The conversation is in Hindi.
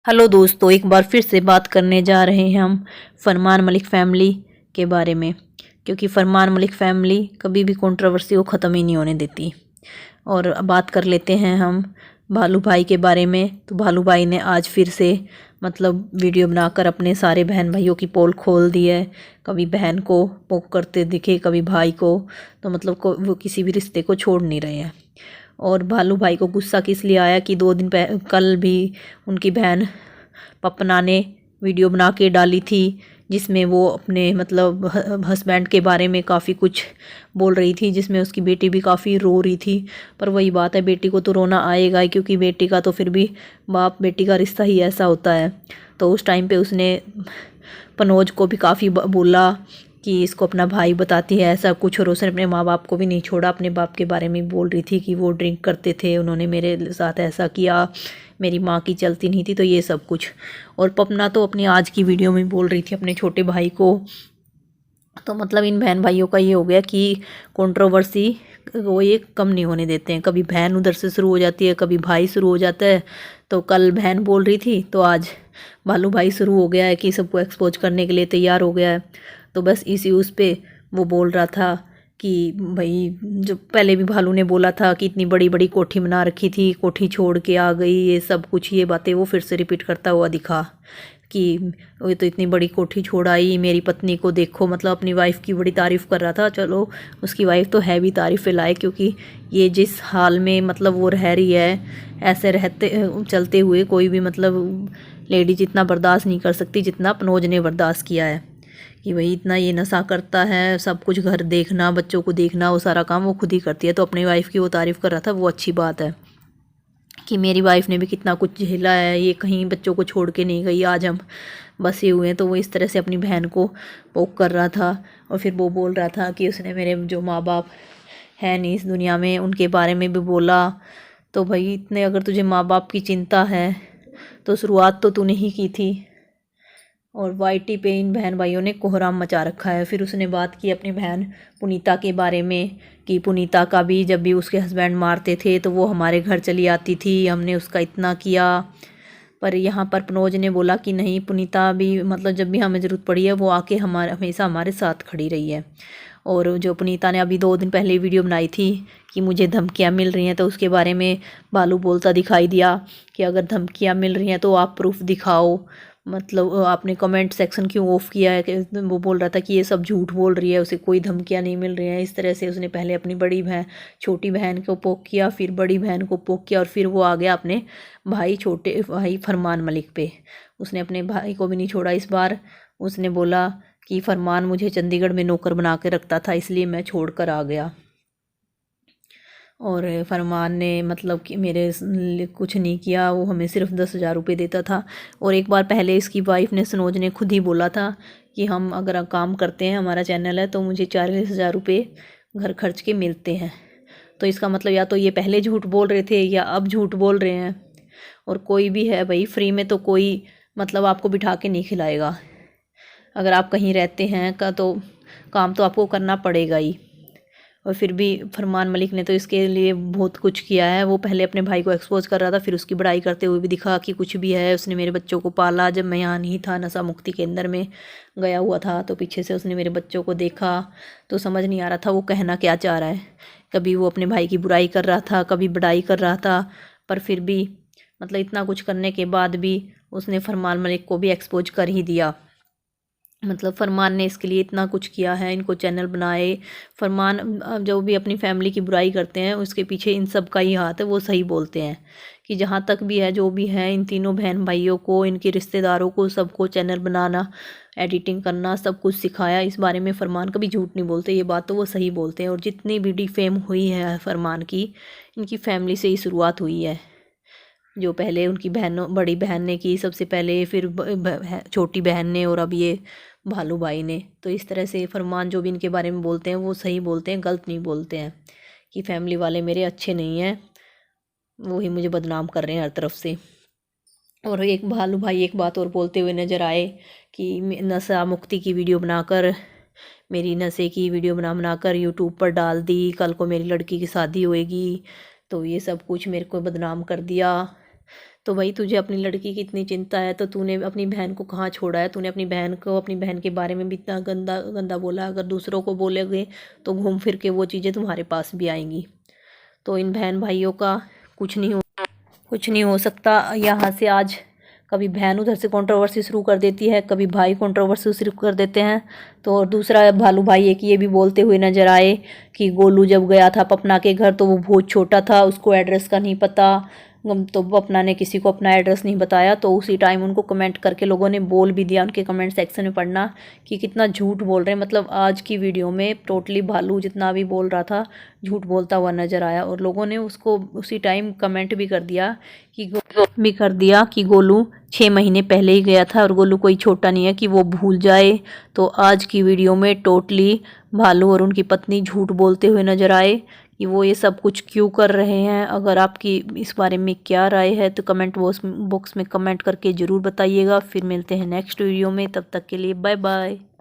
हेलो दोस्तों, एक बार फिर से बात करने जा रहे हैं हम फरमान मलिक फैमिली के बारे में। क्योंकि फरमान मलिक फैमिली कभी भी कंट्रोवर्सी को ख़त्म ही नहीं होने देती। और अब बात कर लेते हैं हम भालू भाई के बारे में। तो भालू भाई ने आज फिर से मतलब वीडियो बनाकर अपने सारे बहन भाइयों की पोल खोल दी है। कभी बहन को पोक करते दिखे, कभी भाई को। तो मतलब वो किसी भी रिश्ते को छोड़ नहीं रहे हैं। और भालू भाई को गुस्सा किस लिए आया कि 2 दिन कल भी उनकी बहन पपना ने वीडियो बना के डाली थी, जिसमें वो अपने मतलब हस्बैंड के बारे में काफ़ी कुछ बोल रही थी, जिसमें उसकी बेटी भी काफ़ी रो रही थी। पर वही बात है, बेटी को तो रोना आएगा ही, क्योंकि बेटी का तो फिर भी बाप बेटी का रिश्ता ही ऐसा होता है। तो उस टाइम पे उसने पनोज को भी काफ़ी बोला कि इसको अपना भाई बताती है ऐसा कुछ। और उसने अपने माँ बाप को भी नहीं छोड़ा, अपने बाप के बारे में बोल रही थी कि वो ड्रिंक करते थे, उन्होंने मेरे साथ ऐसा किया, मेरी माँ की चलती नहीं थी, तो ये सब कुछ। और पपना तो अपनी आज की वीडियो में बोल रही थी अपने छोटे भाई को। तो मतलब इन बहन भाइयों का ये हो गया कि कंट्रोवर्सी वो ये कम नहीं होने देते हैं। कभी बहन उधर से शुरू हो जाती है, कभी भाई शुरू हो जाता है। तो कल बहन बोल रही थी, तो आज भालू भाई शुरू हो गया है कि सबको एक्सपोज करने के लिए तैयार हो गया है। तो बस इसी उस पे वो बोल रहा था कि भाई, जो पहले भी भालू ने बोला था कि इतनी बड़ी बड़ी कोठी बना रखी थी, कोठी छोड़ के आ गई, ये सब कुछ, ये बातें वो फिर से रिपीट करता हुआ दिखा कि वो तो इतनी बड़ी कोठी छोड़ आई, मेरी पत्नी को देखो। मतलब अपनी वाइफ की बड़ी तारीफ़ कर रहा था। चलो, उसकी वाइफ तो है भी तारीफ़ लायक, क्योंकि ये जिस हाल में मतलब वो रह रही है, ऐसे रहते चलते हुए कोई भी मतलब लेडीज इतना बर्दाश्त नहीं कर सकती जितना पनोज ने बर्दाश्त किया है। कि भाई इतना ये नशा करता है, सब कुछ घर देखना, बच्चों को देखना, वो सारा काम वो खुद ही करती है। तो अपनी वाइफ की वो तारीफ़ कर रहा था, वो अच्छी बात है कि मेरी वाइफ ने भी कितना कुछ झेला है, ये कहीं बच्चों को छोड़ के नहीं गई, आज हम बसे हुए हैं। तो वो इस तरह से अपनी बहन को पोक कर रहा था। और फिर वो बोल रहा था कि उसने मेरे जो माँ बाप हैं नहीं इस दुनिया में, उनके बारे में भी बोला। तो भाई, इतने अगर तुझे माँ बाप की चिंता है तो शुरुआत तो तूने ही की थी। और वाईटी पे इन बहन भाइयों ने कोहराम मचा रखा है। फिर उसने बात की अपनी बहन पुनीता के बारे में कि पुनीता का भी जब भी उसके हस्बैंड मारते थे तो वो हमारे घर चली आती थी, हमने उसका इतना किया। पर यहाँ पर पनोज ने बोला कि नहीं, पुनीता भी मतलब जब भी हमें ज़रूरत पड़ी है वो आके हमारे हमेशा हमारे साथ खड़ी रही है। और जो पुनीता ने अभी 2 दिन पहले वीडियो बनाई थी कि मुझे धमकियाँ मिल रही हैं, तो उसके बारे में बालू बोलता दिखाई दिया कि अगर धमकियाँ मिल रही हैं तो आप प्रूफ दिखाओ। मतलब आपने कमेंट सेक्शन क्यों ऑफ किया है, कि वो बोल रहा था कि ये सब झूठ बोल रही है, उसे कोई धमकियाँ नहीं मिल रही हैं। इस तरह से उसने पहले अपनी बड़ी बहन छोटी बहन को पोक किया, फिर बड़ी बहन को पोक किया, और फिर वो आ गया अपने भाई छोटे भाई फरमान मलिक पे। उसने अपने भाई को भी नहीं छोड़ा इस बार। उसने बोला कि फरमान मुझे चंडीगढ़ में नौकर बना के रखता था, इसलिए मैं छोड़ कर आ गया। और फरमान ने मतलब कि मेरे लिए कुछ नहीं किया, वो हमें सिर्फ 10,000 रुपये देता था। और एक बार पहले इसकी वाइफ ने, सनोज ने, खुद ही बोला था कि हम अगर काम करते हैं, हमारा चैनल है, तो मुझे 40,000 रुपये घर खर्च के मिलते हैं। तो इसका मतलब या तो ये पहले झूठ बोल रहे थे या अब झूठ बोल रहे हैं। और कोई भी है भाई, फ्री में तो कोई मतलब आपको बिठा के नहीं खिलाएगा। अगर आप कहीं रहते हैं का तो काम तो आपको करना पड़ेगा ही। और फिर भी फरमान मलिक ने तो इसके लिए बहुत कुछ किया है। वो पहले अपने भाई को एक्सपोज कर रहा था, फिर उसकी बड़ाई करते हुए भी दिखा कि कुछ भी है, उसने मेरे बच्चों को पाला। जब मैं यहाँ नहीं था, नशा मुक्ति केंद्र में गया हुआ था, तो पीछे से उसने मेरे बच्चों को देखा। तो समझ नहीं आ रहा था वो कहना क्या चाह रहा है। कभी वो अपने भाई की बुराई कर रहा था, कभी बड़ाई कर रहा था। पर फिर भी मतलब इतना कुछ करने के बाद भी उसने फरमान मलिक को भी एक्सपोज कर ही दिया। मतलब फरमान ने इसके लिए इतना कुछ किया है, इनको चैनल बनाए। फरमान जो भी अपनी फैमिली की बुराई करते हैं, उसके पीछे इन सब का ही हाथ है। वो सही बोलते हैं कि जहाँ तक भी है, जो भी है, इन तीनों बहन भाइयों को, इनके रिश्तेदारों को, सबको चैनल बनाना, एडिटिंग करना, सब कुछ सिखाया। इस बारे में फरमान कभी झूठ नहीं बोलते, ये बात तो वो सही बोलते हैं। और जितनी भी डिफेम हुई है फरमान की, इनकी फैमिली से ही शुरुआत हुई है। जो पहले उनकी बहनों, बड़ी बहन ने की सबसे पहले, फिर छोटी बहन ने, और अब ये भालू भाई ने। तो इस तरह से फरमान जो भी इनके बारे में बोलते हैं वो सही बोलते हैं, गलत नहीं बोलते हैं कि फैमिली वाले मेरे अच्छे नहीं हैं, वो ही मुझे बदनाम कर रहे हैं हर तरफ से। और एक भालू भाई एक बात और बोलते हुए नज़र आए कि नशा मुक्ति की वीडियो बनाकर, मेरी नशे की वीडियो बनाकर यूट्यूब पर डाल दी, कल को मेरी लड़की की शादी होएगी, तो ये सब कुछ मेरे को बदनाम कर दिया। तो भाई तुझे अपनी लड़की की इतनी चिंता है तो तूने अपनी बहन को कहाँ छोड़ा है? तूने अपनी बहन को, अपनी बहन के बारे में भी इतना गंदा गंदा बोला। अगर दूसरों को बोलोगे तो घूम फिर के वो चीज़ें तुम्हारे पास भी आएंगी। तो इन बहन भाइयों का कुछ नहीं हो सकता। यहाँ से आज कभी बहन उधर से कंट्रोवर्सी शुरू कर देती है, कभी भाई कंट्रोवर्सी शुरू कर देते हैं। तो और दूसरा भालू भाई एक ये भी बोलते हुए नजर आए कि गोलू जब गया था पपना के घर तो वो बहुत छोटा था, उसको एड्रेस का नहीं पता। तो पपना ने किसी को अपना एड्रेस नहीं बताया, तो उसी टाइम उनको कमेंट करके लोगों ने बोल भी दिया, उनके कमेंट सेक्शन में पढ़ना कि कितना झूठ बोल रहे हैं। मतलब आज की वीडियो में टोटली भालू जितना भी बोल रहा था झूठ बोलता हुआ नजर आया, और लोगों ने उसको उसी टाइम कमेंट भी कर दिया कि गोलू 6 महीने पहले ही गया था और गोलू कोई छोटा नहीं है कि वो भूल जाए। तो आज की वीडियो में टोटली भालू और उनकी पत्नी झूठ बोलते हुए नजर आए कि वो ये सब कुछ क्यों कर रहे हैं। अगर आपकी इस बारे में क्या राय है तो कमेंट बॉक्स में कमेंट करके ज़रूर बताइएगा। फिर मिलते हैं नेक्स्ट वीडियो में, तब तक के लिए बाय बाय।